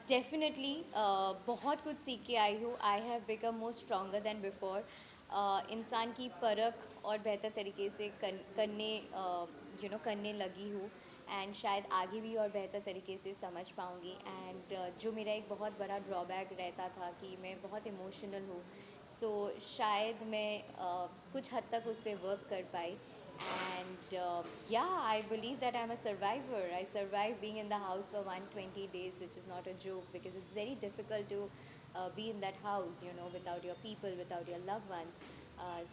Definitely बहुत कुछ सीख के आई हूँ. I have become more stronger than before. इंसान की परख और बेहतर तरीके से करने लगी हूँ. एंड शायद आगे भी और बेहतर तरीके से समझ पाऊँगी. एंड जो मेरा एक बहुत बड़ा ड्रॉबैक रहता था कि मैं बहुत इमोशनल हूँ. सो शायद मैं कुछ हद तक उस पर वर्क कर पाई. And yeah, I believe that I'm a survivor. I survived being in the house for 120 days, which is not a joke, because it's very difficult to be in that house, without your people, without your loved ones.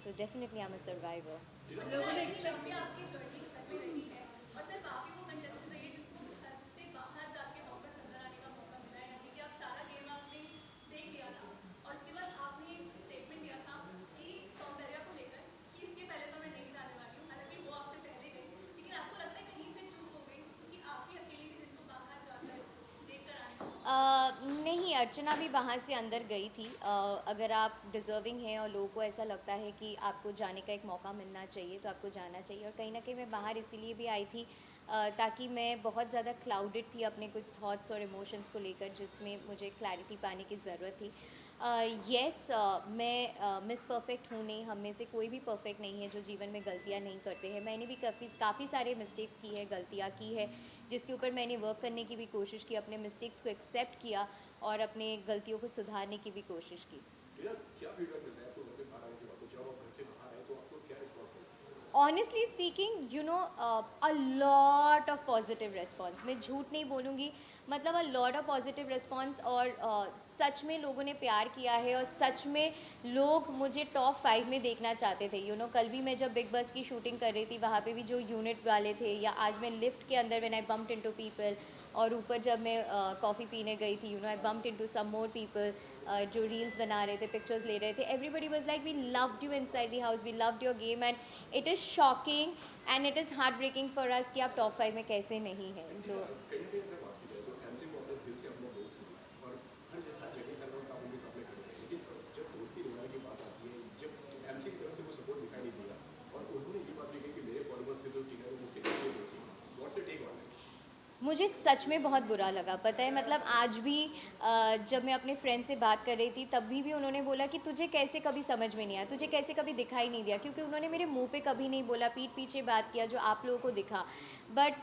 So definitely I'm a survivor. लोगों ने expect किया आपकी journey घर में रही है और सिर्फ आप ही वो कंटेस्टेंट रही है जिनको घर से बाहर जाके वापस अंदर आने का मौका मिला है, यानी कि आप सारा गेम आपने देख लिया था और उसके बाद आपने एक स्टेटमेंट दिया था कि सौंदर्या को लेकर कि इसके पहले तो मैं नहीं जाने वाली हूँ, हालांकि वो आपसे पहले गई, लेकिन आपको लगता है कहीं पे चूक हो गई क्योंकि आप ही अकेली थी जिनको बाहर जाकर देख कर आने का मौका मिला। नहीं, अर्चना भी वहाँ से अंदर गई थी. अगर आप डिज़र्विंग हैं और लोगों को ऐसा लगता है कि आपको जाने का एक मौका मिलना चाहिए तो आपको जाना चाहिए. और कहीं ना कहीं मैं बाहर इसीलिए भी आई थी ताकि मैं बहुत ज़्यादा क्लाउडेड थी अपने कुछ थॉट्स और इमोशंस को लेकर, जिसमें मुझे क्लैरिटी पाने की ज़रूरत थी. यस, मैं मिस परफेक्ट हूँ नहीं. हम में से कोई भी परफेक्ट नहीं है जो जीवन में गलतियाँ नहीं करते हैं. मैंने भी काफ़ी सारे मिस्टेक्स की है, गलतियाँ की है, जिसके ऊपर मैंने वर्क करने की भी कोशिश की, अपने मिस्टेक्स को एक्सेप्ट किया और अपने गलतियों को सुधारने की भी कोशिश की. क्या क्या फीडबैक मिलता है आपको घर से बाहर आने के बाद? तो जब आप घर से बाहर आए तो आपको क्या रिस्पॉन्स मिला? Honestly speaking, a lot of positive response. मैं झूठ नहीं बोलूँगी, मतलब a lot of positive response. और सच में लोगों ने प्यार किया है और सच में लोग मुझे टॉप 5 में देखना चाहते थे. कल भी मैं जब बिग बस की शूटिंग कर रही थी, वहाँ पे भी जो यूनिट वाले थे, या आज मैं लिफ्ट के अंदर when I bumped into people, और ऊपर जब मैं कॉफ़ी पीने गई थी, I bumped into some more people जो रील्स बना रहे थे, पिक्चर्स ले रहे थे. Everybody was like, we loved you inside the house, we loved your game. And it is shocking and it is heart breaking for us कि आप top 5 में कैसे नहीं हैं. एमसी सो कहीं ना कहीं अगर बात की जाए तो एमसी को अपने दिल से अपना दोस्त माना है और हर जगह हर वक्त आप उनके सामने खड़े थे, लेकिन जब दोस्ती निभाने की बात आती है, जब एमसी की तरफ से वो सपोर्ट दिखाई नहीं दिया और उन्होंने ये बात भी कही कि मेरे फॉलोअर से जो टीना है मुझसे कितनी दोस्ती, what's your take on it? मुझे सच में बहुत बुरा लगा, पता है. मतलब आज भी जब मैं अपने फ्रेंड से बात कर रही थी, तब भी उन्होंने बोला कि तुझे कैसे कभी समझ में नहीं आया, तुझे कैसे कभी दिखाई नहीं दिया, क्योंकि उन्होंने मेरे मुंह पे कभी नहीं बोला, पीठ पीछे बात किया जो आप लोगों को दिखा. बट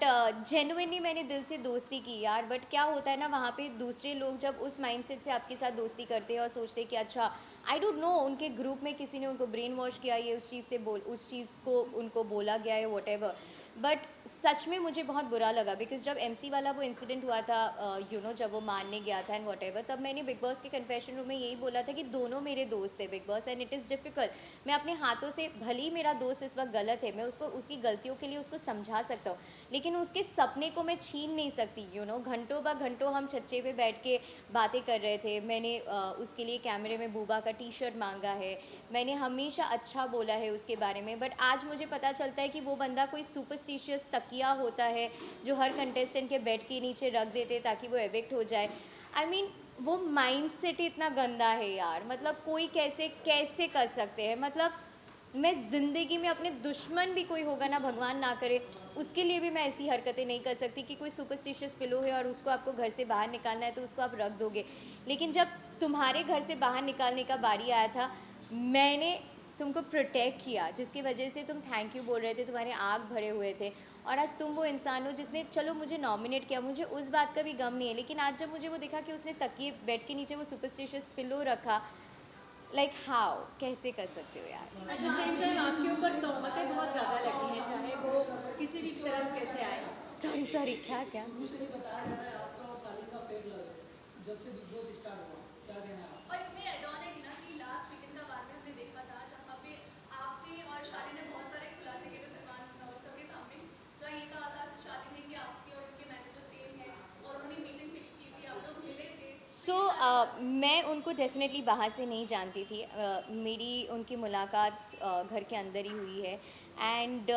जेन्युइनली मैंने दिल से दोस्ती की यार. बट क्या होता है ना, वहाँ पे दूसरे लोग जब उस माइंडसेट से आपके साथ दोस्ती करते हैं और सोचते हैं कि अच्छा, आई डोंट नो, उनके ग्रुप में किसी ने उनको ब्रेन वॉश किया, ये उस चीज़ को उनको बोला गया है, वॉट. बट सच में मुझे बहुत बुरा लगा, बिकॉज जब एमसी वाला वो इंसिडेंट हुआ था, जब वो मारने गया था एंड वॉट एवर, तब मैंने बिग बॉस के कन्फेशन रूम में यही बोला था कि दोनों मेरे दोस्त थे big boss, and it is difficult. मैं अपने हाथों से, भले ही मेरा दोस्त इस वक्त गलत है, मैं उसको उसकी गलतियों के लिए उसको समझा सकता हूँ, लेकिन उसके सपने को मैं छीन नहीं सकती. घंटों ब घंटों हम छज्जे पे बैठ के बातें कर रहे थे. मैंने उसके लिए कैमरे में बूबा का टी शर्ट मांगा है. मैंने हमेशा अच्छा बोला है उसके बारे में. बट आज मुझे पता चलता है कि वो बंदा कोई सुपरस्टिशियस तकिया होता है जो हर कंटेस्टेंट के बेड के नीचे रख देते ताकि वो एविक्ट हो जाए. आई मीन, वो माइंड सेट इतना गंदा है यार. मतलब कोई कैसे कैसे कर सकते हैं. मतलब मैं ज़िंदगी में अपने दुश्मन भी कोई होगा ना, भगवान ना करे, उसके लिए भी मैं ऐसी हरकतें नहीं कर सकती कि कोई सुपरस्टिशियस पिलो है और उसको आपको घर से बाहर निकालना है तो उसको आप रख दोगे. लेकिन जब तुम्हारे घर से बाहर निकालने का बारी आया था, मैंने तुमको प्रोटेक्ट किया, जिसकी वजह से तुम थैंक यू बोल रहे थे, तुम्हारे आँख भरे हुए थे. और आज तुम वो इंसान हो जिसने, चलो मुझे नॉमिनेट किया, मुझे उस बात का भी गम नहीं है, लेकिन आज जब मुझे वो देखा कि उसने तकिए, बेड के नीचे वो सुपरस्टिशियस पिलो रखा, लाइक हाउ, कैसे कर सकते हो यार. एट द सेम टाइम आपके ऊपर तोहमतें बहुत ज़्यादा लगी हैं, चाहे वो किसी भी तरफ कैसे आए. सॉरी सॉरी, क्या क्या. शुरू से ही बताया जा रहा है आपका और सालिन का फेक लव है जब से बिग बॉस स्टार्ट हुआ. क्या कहना है और इसमें एड ऑन है टीना कि लास्ट वीकेंड का बाद में हमने देखा था जहाँ पे आपने और शालिनी ने बहुत सारे खुलासे किए थे सलमान सबके सामने, जहाँ ये कहा था शालिनी ने कि आपके और उनके मैनेजर सेम है और उन्होंने मीटिंग फिक्स की थी, आप लोग मिले थे, तो सो ये सारी मैं उनको डेफिनेटली बाहर से नहीं जानती थी. मेरी उनकी मुलाकात घर के अंदर ही हुई है. एंड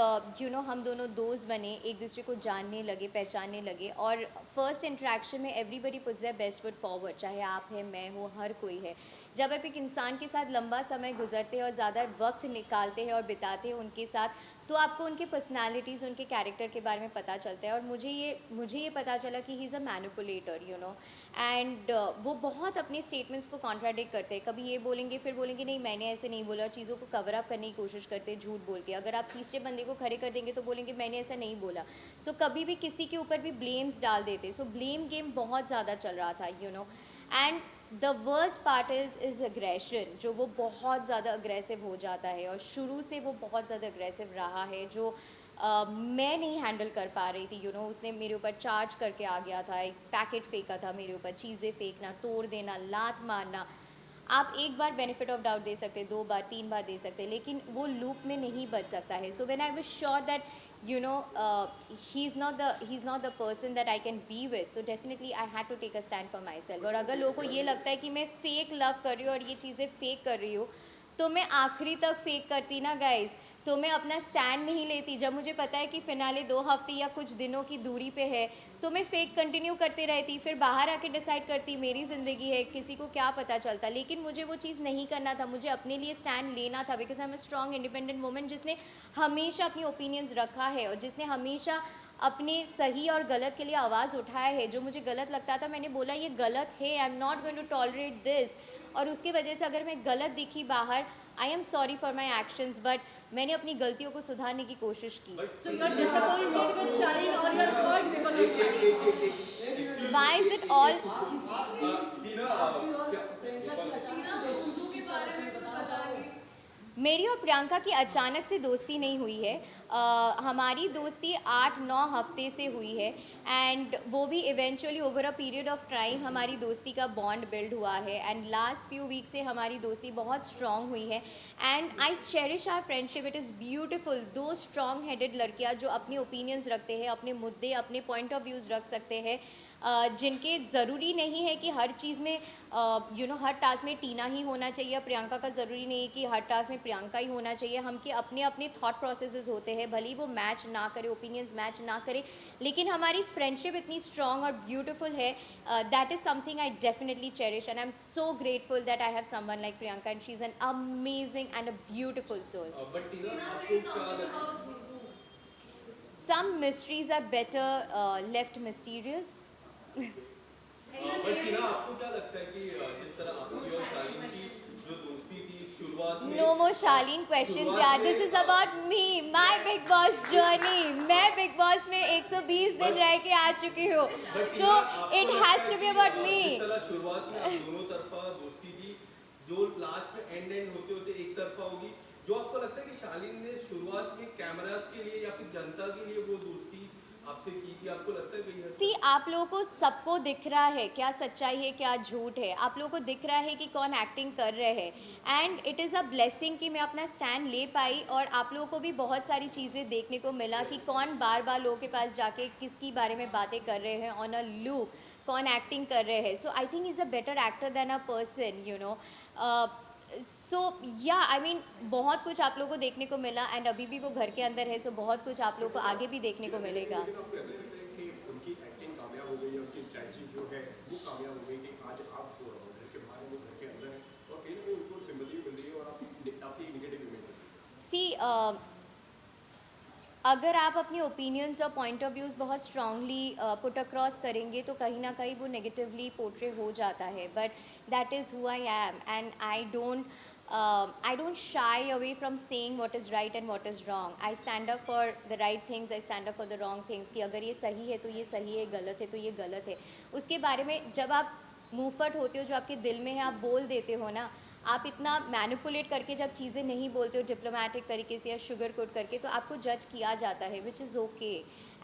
हम दोनों दोस्त बने, एक दूसरे को जानने लगे, पहचानने लगे. और फर्स्ट इंटरेक्शन में everybody puts their best foot forward, चाहे आप हैं, मैं हूँ, हर कोई है. जब आप एक इंसान के साथ लंबा समय गुजरते हैं और ज़्यादा वक्त निकालते हैं और बिताते हैं उनके साथ, तो आपको उनके पर्सनालिटीज़, उनके कैरेक्टर के बारे में पता चलता है। और मुझे ये पता चला कि he is a manipulator, you know. And वो बहुत अपने स्टेटमेंट्स को कॉन्ट्राडिक्ट करते हैं। कभी ये बोलेंगे, फिर बोलेंगे नहीं मैंने ऐसे नहीं बोला, और चीज़ों को कवर अप करने की कोशिश करते हैं झूठ बोल के। अगर आप तीसरे बंदे को खड़े कर देंगे तो बोलेंगे मैंने ऐसा नहीं बोला। सो कभी भी किसी के ऊपर भी ब्लेम्स डाल देते। सो ब्लेम गेम बहुत ज़्यादा चल रहा था, you know. And the worst part is aggression, जो वो बहुत ज़्यादा अग्रेसिव हो जाता है, और शुरू से वो बहुत ज़्यादा अग्रेसिव रहा है, जो मैं नहीं हैंडल कर पा रही थी, यू नो। उसने मेरे ऊपर चार्ज करके आ गया था, एक पैकेट फेंका था मेरे ऊपर, चीज़ें फेंकना, तोड़ देना, लात मारना। आप एक बार बेनिफिट ऑफ डाउट दे सकते, 2 बार, 3 बार दे सकते, लेकिन वो लूप में नहीं बच सकता है। So when I was sure that you know he's not the person that I can be with, so definitely I had to take a stand for myself. और अगर लोगों को ये लगता है कि मैं फेक लव कर रही हूँ और ये चीज़ें फेक कर रही हूँ, तो मैं आखिरी तक फेक करती ना गाइस, तो मैं अपना स्टैंड नहीं लेती। जब मुझे पता है कि फिनाले 2 हफ्ते या कुछ दिनों की दूरी पे है, तो मैं फेक कंटिन्यू करते रहती, फिर बाहर आके डिसाइड करती मेरी ज़िंदगी है, किसी को क्या पता चलता। लेकिन मुझे वो चीज़ नहीं करना था, मुझे अपने लिए स्टैंड लेना था, because I am a strong independent woman जिसने हमेशा अपनी ओपिनियंस रखा है, और जिसने हमेशा अपने सही और गलत के लिए आवाज़ उठाया है। जो मुझे गलत लगता था मैंने बोला ये गलत है, I am not going to tolerate this. और उसकी वजह से अगर मैं गलत दिखी बाहर, I am sorry for my actions, but मैंने अपनी गलतियों को सुधारने की कोशिश की। So you are disappointed with Shalin or you are hurt because of Shalin? Why is it all आपकी और प्रियंका की अचानक से दोस्ती किस तरह से बताना चाहोगे? मेरी और प्रियंका की अचानक से दोस्ती नहीं हुई है। हमारी दोस्ती 8-9 हफ्ते से हुई है, एंड वो भी eventually over a period of time हमारी दोस्ती का बॉन्ड बिल्ड हुआ है, एंड लास्ट फ्यू वीक से हमारी दोस्ती बहुत स्ट्रॉन्ग हुई है। And I cherish our friendship, it is beautiful. दो स्ट्रॉन्ग हेडेड लड़कियाँ जो अपने ओपिनियंस रखते हैं, अपने मुद्दे, अपने पॉइंट ऑफ व्यूज़ रख सकते हैं, जिनके ज़रूरी नहीं है कि हर चीज़ में हर टास्क में टीना ही होना चाहिए, प्रियंका का ज़रूरी नहीं है कि हर टास्क में प्रियंका ही होना चाहिए। हम के अपने अपने थॉट प्रोसेसेस होते हैं, भले ही वो मैच ना करे, ओपिनियंस मैच ना करे, लेकिन हमारी फ्रेंडशिप इतनी स्ट्रॉन्ग और ब्यूटीफुल है। That is something I definitely cherish, and I am so grateful that I have someone like Priyanka, and she is an amazing and a beautiful soul. But Tina आपको क्या लगता Some mysteries are better left mysterious. But Tina आपको क्या लगता है कि जिस तरह आपकी और शालीन की जो दोस्ती थी शुरुआत में No more Charlene questions यार, this is about me, my Big Boss journey. मैं Big Boss में 120 दिन रह के आ चुकी हूँ, so it has to be about me. जिस तरह शुरुआत में आप दोनों तरफा दोस्ती थी, जो लास्ट में एंड होते होते एक तरफा होगी, जो आपको लगता है कि शालीन ने शुरुआत में कैमरास के लिए या फिर जनता के लिए वो दोस्ती आपसे की थी, आपको लगता है कहीं सी आप लोगों को सबको दिख रहा है क्या सच्चाई है क्या झूठ है, आप लोगों को दिख रहा है कि कौन एक्टिंग कर रहे हैं, and it is a blessing कि मैं अपना स्टैंड ले पाई। और आप लोगों को भी बहुत सारी चीज़ें देखने को मिला कि कौन बार बार लोगों के पास जाके किसकी बारे में बातें कर रहे हैं ऑन अ लूप, कौन एक्टिंग कर रहे हैं। So I think is a better actor than a person, you know. So yeah I mean बहुत कुछ आप लोगों को देखने को मिला, एंड अभी भी वो घर के अंदर है, सो बहुत कुछ आप लोगों को आगे भी देखने को मिलेगा। लेकिन आपको ऐसा लगता है कि उनकी एक्टिंग कामयाब हो गई है, उनकी स्ट्रैटेजी जो है वो कामयाब हो गई कि आज आप घर के बाहर हैं, वो घर के अंदर हैं, और कहीं ना कहीं उनको सिंपैथी भी मिल रही है और आप आपकी नेगेटिव इमेज बन रही है। सी अगर आप अपने ओपिनियंस और पॉइंट ऑफ व्यूज़ बहुत स्ट्रांगली पुट अक्रॉस करेंगे तो कहीं ना कहीं वो नेगेटिवली पोर्ट्रे हो जाता है, but that is who I am, and I don't shy away from saying what is right and what is wrong. I stand up for the right things, I stand up for the wrong things, कि अगर ये सही है तो ये सही है, गलत है तो ये गलत है। उसके बारे में जब आप मुँहफट होते हो, जो आपके दिल में है आप बोल देते हो ना, आप इतना मैनिपुलेट करके जब चीज़ें नहीं बोलते हो डिप्लोमेटिक तरीके से या शुगर कोट करके, तो आपको जज किया जाता है, which is okay.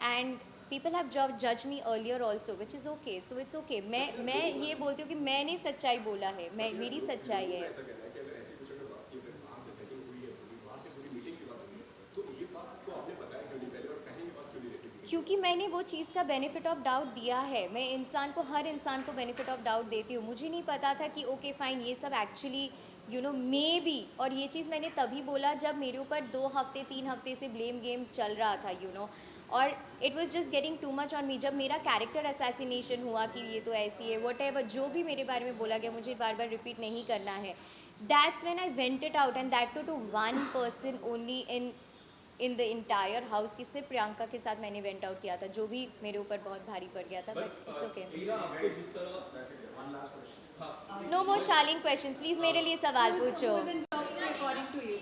And people have जज me earlier also, which is okay, so it's okay. मैं ये बोलती हूँ कि मैंने सच्चाई बोला है, मैं मेरी सच्चाई है। ऐसा कहना है कि अगर ऐसी कुछ अगर बात थी, अगर बाहर से सेटिंग हुई है, पूरी बाहर से पूरी मीटिंग की बात हुई है, तो ये बात को आपने बताया क्यों नहीं पहले, और कहीं ये बात क्यों नहीं रहती? क्योंकि मैंने वो चीज़ का बेनिफिट ऑफ डाउट दिया है। मैं इंसान को, हर इंसान को बेनिफिट ऑफ डाउट देती हूँ। मुझे नहीं पता था कि ओके फाइन ये सब एक्चुअली मे बी, और ये चीज़ मैंने तभी बोला जब मेरे ऊपर 2 हफ्ते 3 हफ्ते से ब्लेम गेम चल रहा था, और it was just getting too much on me. जब मेरा कैरेक्टर असैसिनेशन हुआ कि ये तो ऐसी है, वट एवर जो भी मेरे बारे में बोला गया, मुझे बार बार रिपीट नहीं करना है, that's when I went it out, and that too one person only in in the entire house कि सिर्फ प्रियंका के साथ मैंने वेंट आउट किया था, जो भी मेरे ऊपर बहुत भारी पड़ गया था, but it's okay. No more Shalin questions please, मेरे लिए सवाल पूछो। Who's in top 3 according to you?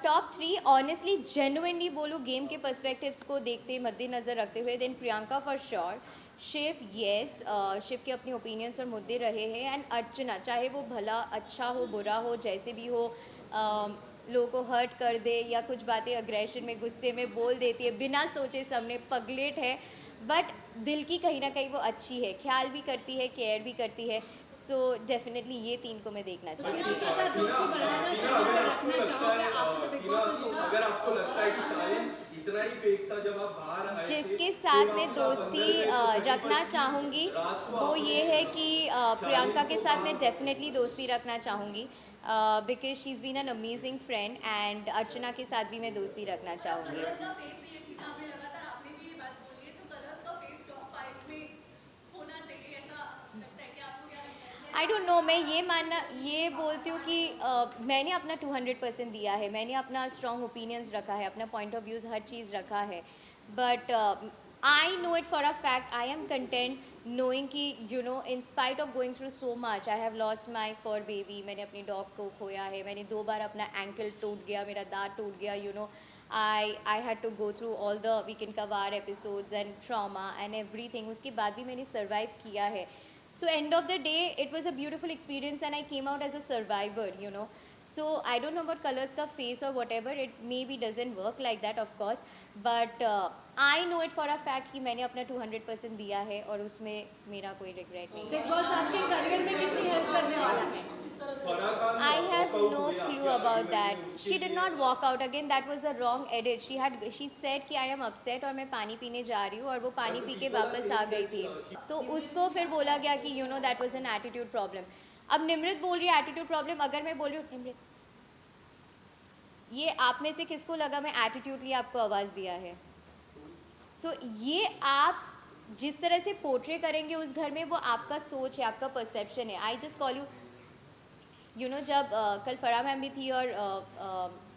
Top 3 honestly genuinely बोलूँ गेम के पर्सपेक्टिव्स को देखते मद्देनज़र रखते हुए, then Priyanka for sure, Shiv yes, Shiv के अपने ओपिनियंस और मुद्दे रहे हैं, एंड अर्चना चाहे वो भला अच्छा हो बुरा हो जैसे भी हो, लोगों को हर्ट कर दे या कुछ बातें अग्रेशन में गुस्से में बोल देती है बिना सोचे समझे, पगलेट है, बट दिल की कहीं ना कहीं वो अच्छी है, ख्याल भी करती है, केयर भी करती है। सो डेफिनेटली ये 3 को मैं देखना चाहूँगी। किसके साथ दोस्ती बढ़ाना चाहिए, रखना चाहोगे after the big boss is अगर आपको लगता है कि शालीन इतना ही फेक था जब आप बाहर आए थे, जिसके साथ तो मैं आप दोस्ती अंदर से रखना चाहूँगी वो ये है कि प्रियंका के साथ मैं डेफिनेटली दोस्ती रखना चाहूँगी, because she is been an amazing friend, and Archana के साथ भी मैं दोस्ती रखना चाहूँगी। कलर्स का फेस ये ठीक है, आपने लगातार आपने भी ये बात बोली है, तो कलर्स का फेस टॉप 5 में होना चाहिए, ऐसा लगता है कि आपको क्या लगता है? आई डोंट नो, मैं ये बोलती हूँ कि मैंने अपना 200% दिया है, मैंने अपना स्ट्रॉन्ग ओपिनियंस रखा है, अपना पॉइंट ऑफ व्यूज़ हर चीज़ रखा है, but I know it for a fact, I am content knowing कि you know in spite of going through so much, I have lost my fur baby, मैंने अपनी डॉग को खोया है, मैंने 2 बार अपना एंकल टूट गया, मेरा दांत टूट गया, you know I had to go through all the weekend का वार episodes and trauma and everything, उसके बाद भी मैंने सर्वाइव किया है। So end of the day, it was a beautiful experience and I came out as a survivor, you know. So I don't know about colors ka face or whatever, it maybe doesn't work like that of course, but I know it for a fact कि मैंने अपना 200% दिया है और उसमें मेरा कोई regret नहीं है। बिग बॉस आपके करियर में कितनी हेल्प करने वाला है? I have no clue about that. She did not walk out again. That was a wrong edit. She said कि I am upset और मैं पानी पीने जा रही हूँ और वो पानी पी के वापस आ गई थी। तो उसको फिर बोला गया कि you know that was an attitude problem. अब निमृत बोल रही है attitude problem, अगर मैं बोल रही हूँ निमृत, ये आप में से किसको लगा मैं एटीट्यूडली आपको आवाज़ दिया है? सो ये आप जिस तरह से पोर्ट्रे करेंगे उस घर में, वो आपका सोच है, आपका परसेप्शन है। I just call you know, जब कल फराह मैम भी थी और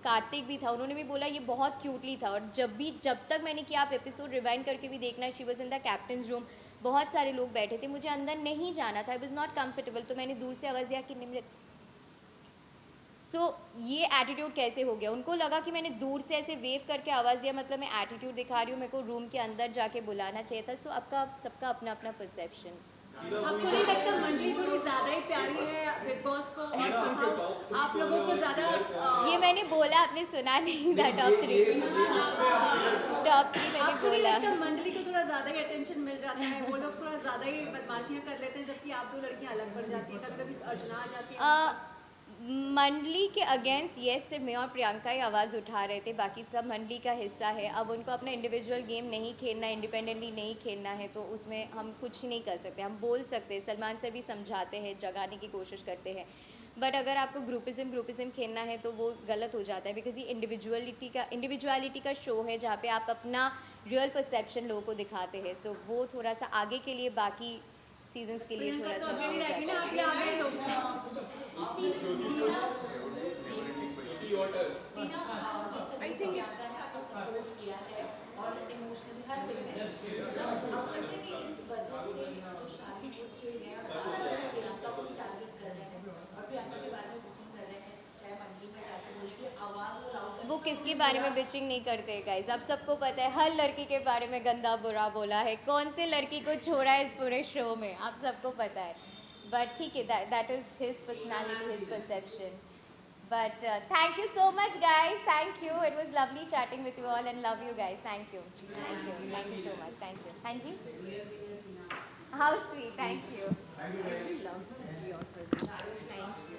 कार्तिक भी था, उन्होंने भी बोला ये बहुत क्यूटली था, और जब तक मैंने किया, आप एपिसोड रिवाइंड करके भी देखना, she was in the captains room, बहुत सारे लोग बैठे थे, मुझे अंदर नहीं जाना था, आई वॉज नॉट कम्फर्टेबल, तो मैंने दूर से आवाज़ दिया कि निमृत। सो ये एटीट्यूड कैसे हो गया? उनको लगा कि मैंने दूर से ऐसे वेव करके आवाज़ दिया मतलब मैं एटीट्यूड दिखा रही हूँ, मेरे को रूम के अंदर जाके बुलाना चाहिए था। सो आपका सबका अपना अपना परसेप्शन। आपको नहीं लगता मंडली थोड़ी ज्यादा ही प्यारी है बिग बॉस को, और somehow आप लोगों को ज्यादा ये मैंने बोला, आपने सुना नहीं था? टॉप 3 मैंने आपको नहीं बोला। लगता मंडली को थोड़ा ज्यादा ही अटेंशन मिल जाता है, वो लोग थोड़ा ज्यादा ही बदमाशियां कर लेते हैं, जबकि आप 2 लड़कियां अलग पड़ जाती हैं, कभी कभी अर्चना आ जाती है। मंडली के अगेंस्ट येस सिर्फ मैं और प्रियंका ही आवाज़ उठा रहे थे, बाकी सब मंडली का हिस्सा है। अब उनको अपना इंडिविजुअल गेम नहीं खेलना, इंडिपेंडेंटली नहीं खेलना है, तो उसमें हम कुछ नहीं कर सकते। हम बोल सकते हैं, सलमान सर भी समझाते हैं, जगाने की कोशिश करते हैं, बट अगर आपको ग्रुपिज़म खेलना है तो वो गलत हो जाता है, बिकॉज ये इंडिविजुअलिटी का शो है जहाँ पे आप अपना रियल परसेप्शन लोगों को दिखाते हैं। सो वो थोड़ा सा आगे के लिए, बाकी सीजन्स के लिए थोड़ा सा हो जाता है। I think it's support किया है और इमोशनली हर वे में अब कहते हैं कि इस वजह से जो शादी को चिड़ गए और प्रियंका को टारगेट कर रहे हैं और प्रियंका के बारे में बिचिंग कर रहे हैं, चाहे मंडली में जाके बोले कि आवाज़ वो लाउड वो किसके बारे में बिचिंग नहीं करते गाइज, आप सबको पता है, हर लड़की के बारे में गंदा बुरा बोला है, कौन से लड़की को छोड़ा है इस पूरे शो में, आप सबको पता है। बट ठीक है, that is his personality, his perception. But thank you so much guys, thank you, it was lovely chatting with you all and love you guys, thank you so much, thank you. Hanji, how sweet, thank you. I really love your presence, thank you.